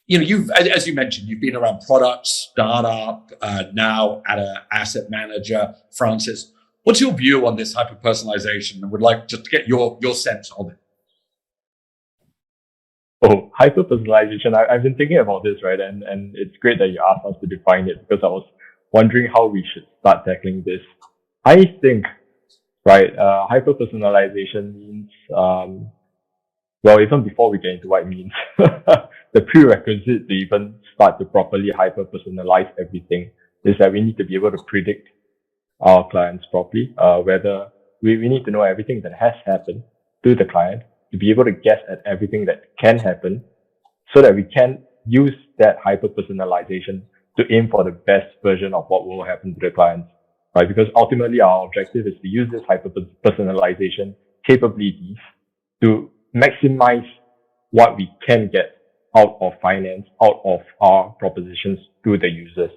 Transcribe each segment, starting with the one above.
as you mentioned, you've been around products, startup, now at an asset manager. Francis, what's your view on this hyper personalization? And would like just to get your sense of it. Oh, hyper personalization. I've been thinking about this, right? And it's great that you asked us to define it because I was wondering how we should start tackling this. I think, right, hyper personalization means, well, even before we get into what it means, the prerequisite to even start to properly hyper personalize everything is that we need to be able to predict our clients properly, whether we need to know everything that has happened to the client, to be able to guess at everything that can happen so that we can use that hyper personalization to aim for the best version of what will happen to the clients, right? Because ultimately our objective is to use this hyper personalization capabilities to maximize what we can get out of finance, out of our propositions to the users.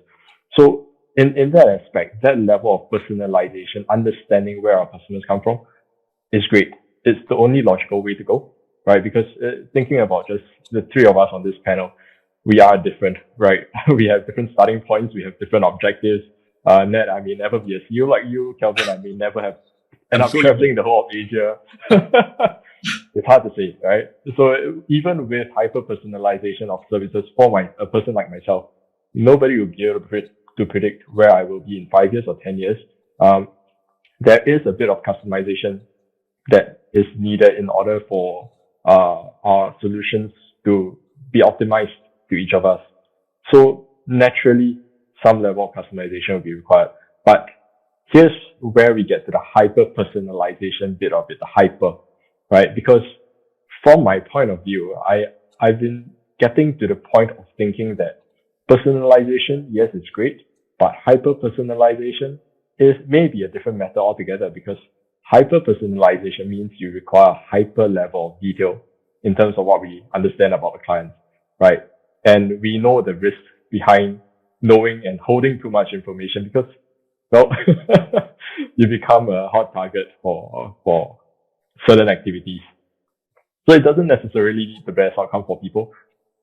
So in that aspect, that level of personalization, understanding where our customers come from is great. It's the only logical way to go, right? Because thinking about just the three of us on this panel, we are different, right? We have different starting points. We have different objectives. Ned, I may never be a CEO like you. Kelvin, I may never have end up traveling the whole of Asia. It's hard to say, right? So even with hyper personalization of services for a person like myself, nobody will be able to predict where I will be in 5 years or 10 years. There is a bit of customization that is needed in order for our solutions to be optimized to each of us. So naturally, some level of customization will be required. But here's where we get to the hyper personalization bit of it, the hyper, right? Because from my point of view, I've been getting to the point of thinking that personalization, yes, it's great, but hyper personalization is maybe a different matter altogether, because hyper personalization means you require a hyper level of detail in terms of what we understand about the clients, right? And we know the risks behind knowing and holding too much information because, well, you become a hot target for certain activities. So it doesn't necessarily lead the best outcome for people.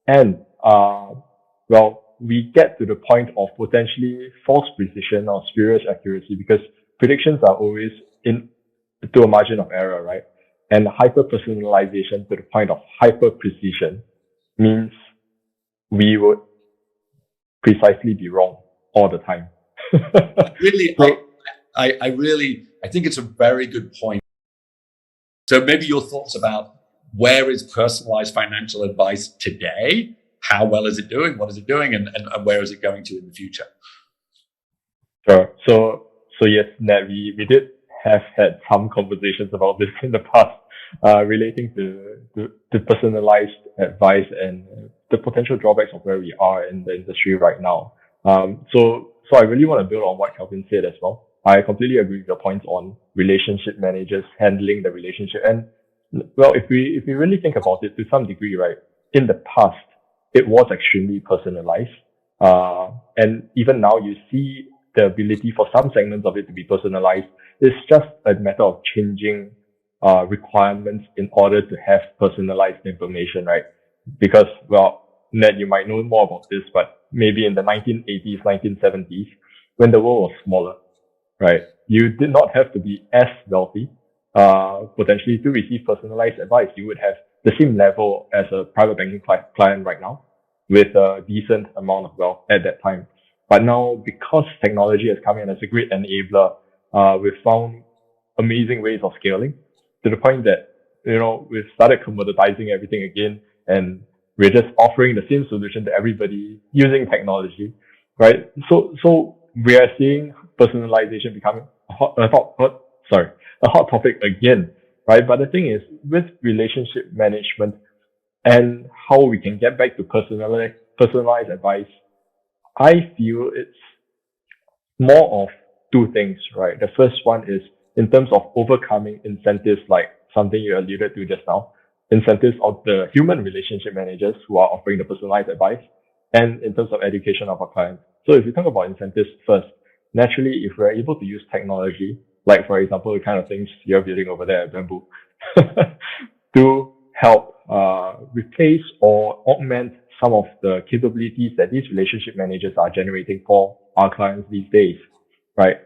And, well, we get to the point of potentially false precision or spurious accuracy because predictions are always to a margin of error, right? And hyper personalization to the point of hyper precision means we would precisely be wrong all the time. Really, I think it's a very good point. So maybe your thoughts about where is personalized financial advice today? How well is it doing? What is it doing? And where is it going to in the future? Sure. So yes, Ned, we did have had some conversations about this in the past, relating to personalized advice and the potential drawbacks of where we are in the industry right now. So I really want to build on what Kelvin said as well. I completely agree with your points on relationship managers handling the relationship. And well, if we really think about it to some degree, right, in the past, it was extremely personalized. And even now you see the ability for some segments of it to be personalized. It's just a matter of changing requirements in order to have personalized information, right? Because, well, Ned, you might know more about this, but maybe in the 1980s, 1970s, when the world was smaller, right? You did not have to be as wealthy, potentially to receive personalized advice. You would have the same level as a private banking client right now with a decent amount of wealth at that time. But now, because technology has come in as a great enabler, we've found amazing ways of scaling to the point that, we've started commoditizing everything again, and we're just offering the same solution to everybody using technology, right? So we are seeing personalization becoming a hot topic again, right? But the thing is, with relationship management and how we can get back to personalized advice, I feel it's more of two things, right? The first one is in terms of overcoming incentives, like something you alluded to just now, incentives of the human relationship managers who are offering the personalized advice, and in terms of education of our clients. So if you talk about incentives first, naturally, if we're able to use technology, like for example, the kind of things you're building over there at Bamboo, to help replace or augment some of the capabilities that these relationship managers are generating for our clients these days, right?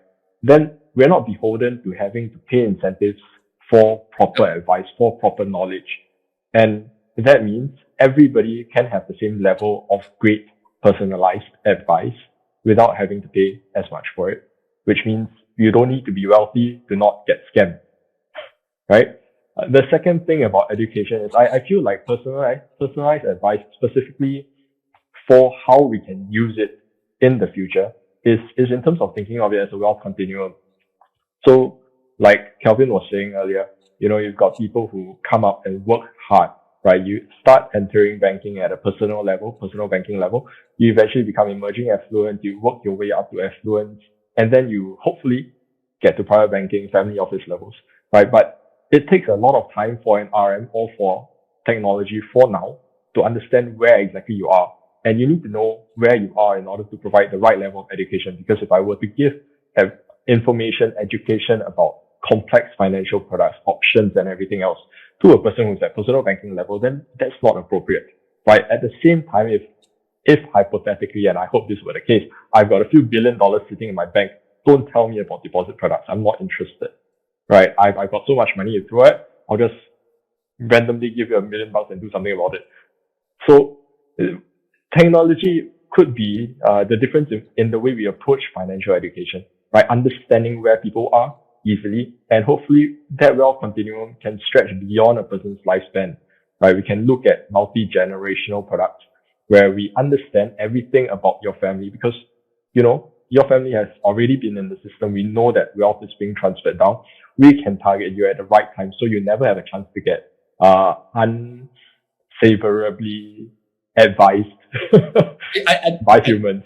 Then we're not beholden to having to pay incentives for proper advice, for proper knowledge. And that means everybody can have the same level of great personalized advice without having to pay as much for it, which means you don't need to be wealthy to not get scammed, right? The second thing about education is I feel like personalized advice specifically for how we can use it in the future is in terms of thinking of it as a wealth continuum. So like Kelvin was saying earlier, you've got people who come up and work hard, right? You start entering banking at a personal banking level. You eventually become emerging affluent. You work your way up to affluence, and then you hopefully get to private banking, family office levels, right? But it takes a lot of time for an RM or for technology for now to understand where exactly you are. And you need to know where you are in order to provide the right level of education. Because if I were to give information, education about complex financial products, options, and everything else to a person who's at personal banking level, then that's not appropriate, right? At the same time, if hypothetically, and I hope this were the case, I've got a few $1 billion sitting in my bank, don't tell me about deposit products. I'm not interested, right? I've got so much money to throw it. I'll just randomly give you $1 million and do something about it. So technology could be the difference in the way we approach financial education, right? Understanding where people are easily, and hopefully that wealth continuum can stretch beyond a person's lifespan, right? We can look at multi-generational products where we understand everything about your family because, your family has already been in the system. We know that wealth is being transferred down. We can target you at the right time so you never have a chance to get unfavorably advised by humans.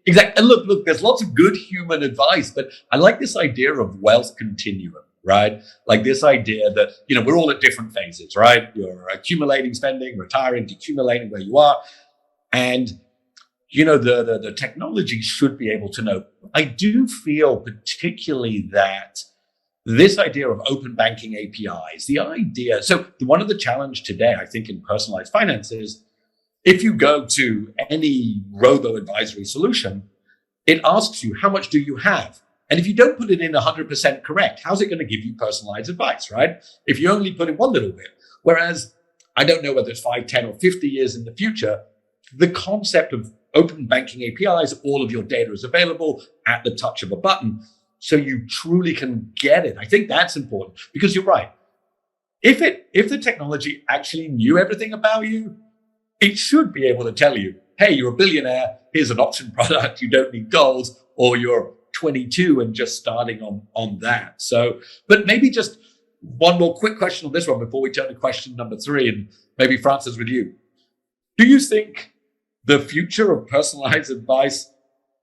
Exactly. And look, there's lots of good human advice, but I like this idea of wealth continuum, right? Like this idea that, we're all at different phases, right? You're accumulating, spending, retiring, decumulating where you are. And, the technology should be able to know. I do feel particularly that this idea of open banking APIs, so one of the challenge today, I think, in personalized finance is, if you go to any robo-advisory solution, it asks you, how much do you have? And if you don't put it in 100% correct, how's it going to give you personalized advice, right? If you only put in one little bit. Whereas, I don't know whether it's 5, 10, or 50 years in the future, the concept of open banking APIs, all of your data is available at the touch of a button, so you truly can get it. I think that's important because you're right. If the technology actually knew everything about you, it should be able to tell you, hey, you're a billionaire, here's an option product, you don't need goals, or you're 22 and just starting on that. So, but maybe just one more quick question on this one before we turn to question number 3, and maybe Francis with you. Do you think the future of personalized advice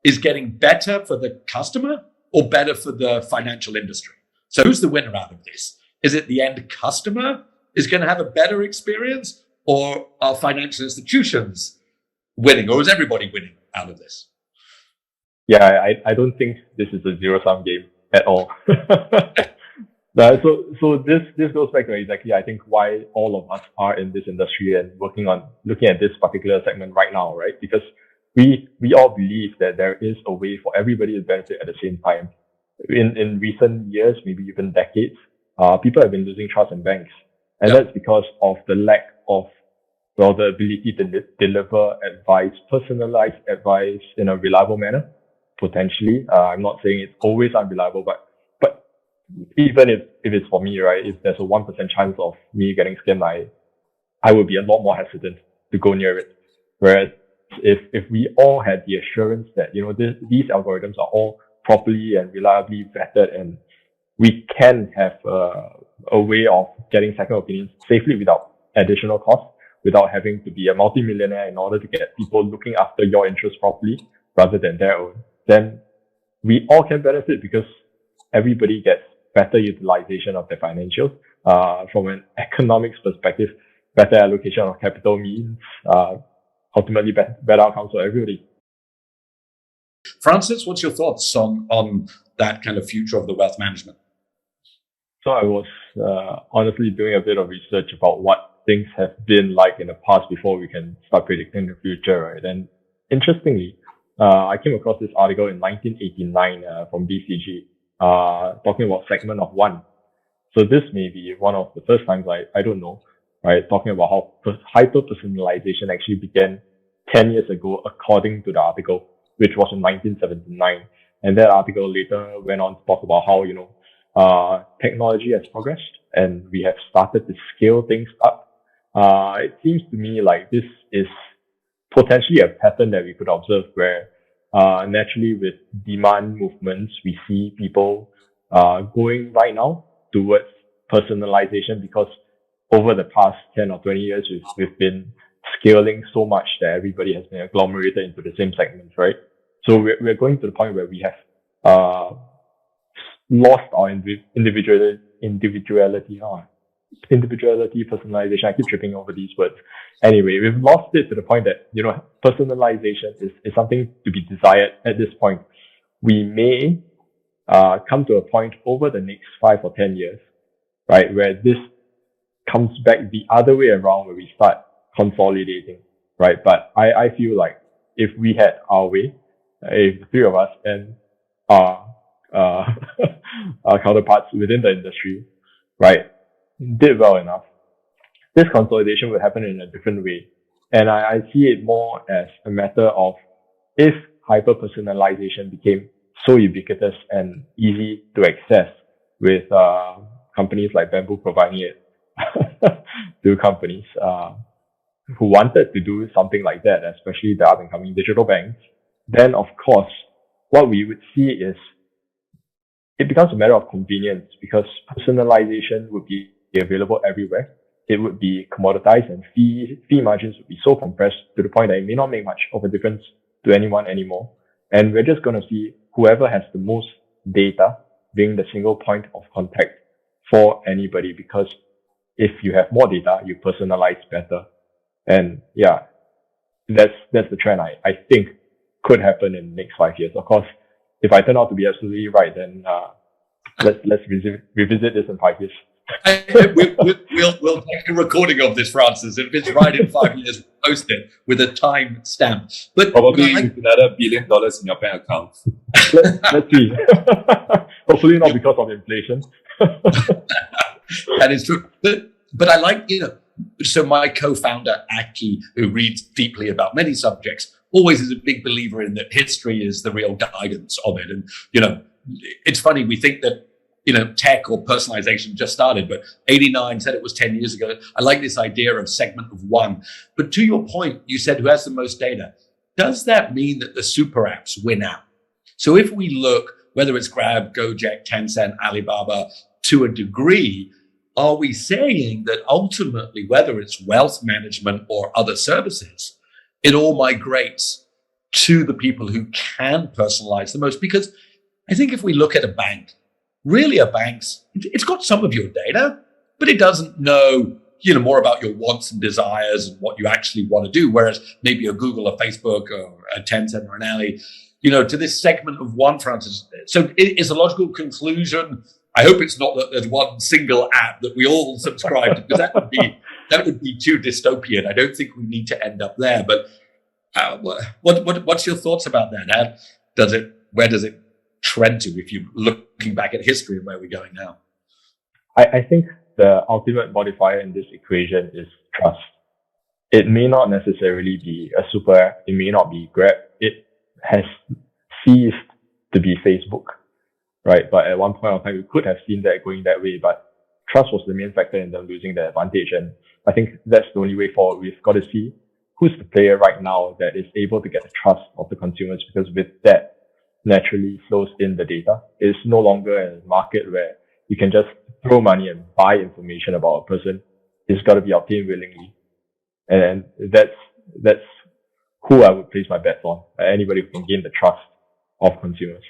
is getting better for the customer or better for the financial industry? So who's the winner out of this? Is it the end customer is going to have a better experience, or are financial institutions winning, or is everybody winning out of this? Yeah, I don't think this is a zero-sum game at all. So this goes back to exactly, I think, why all of us are in this industry and looking at this particular segment right now, right? Because we all believe that there is a way for everybody to benefit at the same time. In recent years, maybe even decades, people have been losing trust in banks. And that's because of the lack of, the ability to deliver advice, personalized advice in a reliable manner, potentially. I'm not saying it's always unreliable, but even if it's for me, right, if there's a 1% chance of me getting scammed, I would be a lot more hesitant to go near it. Whereas if we all had the assurance that, these algorithms are all properly and reliably vetted, and we can have a way of getting second opinions safely without additional cost, without having to be a multimillionaire in order to get people looking after your interests properly rather than their own, then we all can benefit because everybody gets better utilization of their financials. From an economics perspective, better allocation of capital means ultimately better outcomes for everybody. Francis, what's your thoughts on that kind of future of the wealth management? So I was honestly doing a bit of research about what things have been like in the past before we can start predicting the future, right? And interestingly, I came across this article in 1989 from BCG talking about segment of one. So this may be one of the first times, I don't know, right, talking about how hyper-personalization actually began 10 years ago, according to the article, which was in 1979. And that article later went on to talk about how, technology has progressed and we have started to scale things up. It seems to me like this is potentially a pattern that we could observe where naturally with demand movements, we see people going right now towards personalization because over the past 10 or 20 years, we've been scaling so much that everybody has been agglomerated into the same segments, right? So we're going to the point where we have lost our individuality, personalization. I keep tripping over these words. Anyway, we've lost it to the point that, personalization is something to be desired at this point. We may come to a point over the next 5 or 10 years, right, where this comes back the other way around, where we start consolidating, right? But I feel like if we had our way, if the three of us and our counterparts within the industry, right, did well enough, this consolidation would happen in a different way. And I see it more as a matter of if hyper-personalization became so ubiquitous and easy to access with companies like Bamboo providing it to companies who wanted to do something like that, especially the up-and-coming digital banks, then of course, what we would see is it becomes a matter of convenience because personalization would be available everywhere. It would be commoditized and fee margins would be so compressed to the point that it may not make much of a difference to anyone anymore. And we're just going to see whoever has the most data being the single point of contact for anybody, because if you have more data, you personalize better. And yeah, that's the trend I think could happen in the next 5 years. Of course, if I turn out to be absolutely right, then let's revisit this in 5 years. We'll take a recording of this, Francis. If it's right in 5 years, we'll post it with a time stamp. But probably with another $1 billion in your bank account. Let's see. Hopefully not because of inflation. That is true. But I like, so my co-founder, Aki, who reads deeply about many subjects, always is a big believer in that history is the real guidance of it. And, it's funny, we think that, tech or personalization just started, but 89 said it was 10 years ago. I like this idea of segment of one. But to your point, you said who has the most data. Does that mean that the super apps win out? So if we look, whether it's Grab, Gojek, Tencent, Alibaba, to a degree, are we saying that ultimately, whether it's wealth management or other services, it all migrates to the people who can personalize the most? Because I think if we look at a bank, really a bank's, it's got some of your data, but it doesn't know, more about your wants and desires and what you actually want to do. Whereas maybe a Google, a Facebook, or a Tencent or an Ali, to this segment of one, Francis. So it's a logical conclusion. I hope it's not that there's one single app that we all subscribe to, because that would be too dystopian. I don't think we need to end up there. But what's your thoughts about that? Where does it trend to if you're looking back at history and where we're going now? I think the ultimate modifier in this equation is trust. It may not necessarily be a super app. It may not be Grab. It has ceased to be Facebook, right? But at one point of time, we could have seen that going that way, but trust was the main factor in them losing their advantage. And I think that's the only way forward. We've got to see who's the player right now that is able to get the trust of the consumers, because with that naturally flows in the data. It's no longer a market where you can just throw money and buy information about a person. It's got to be obtained willingly. And that's who I would place my bets on. Anybody who can gain the trust of consumers.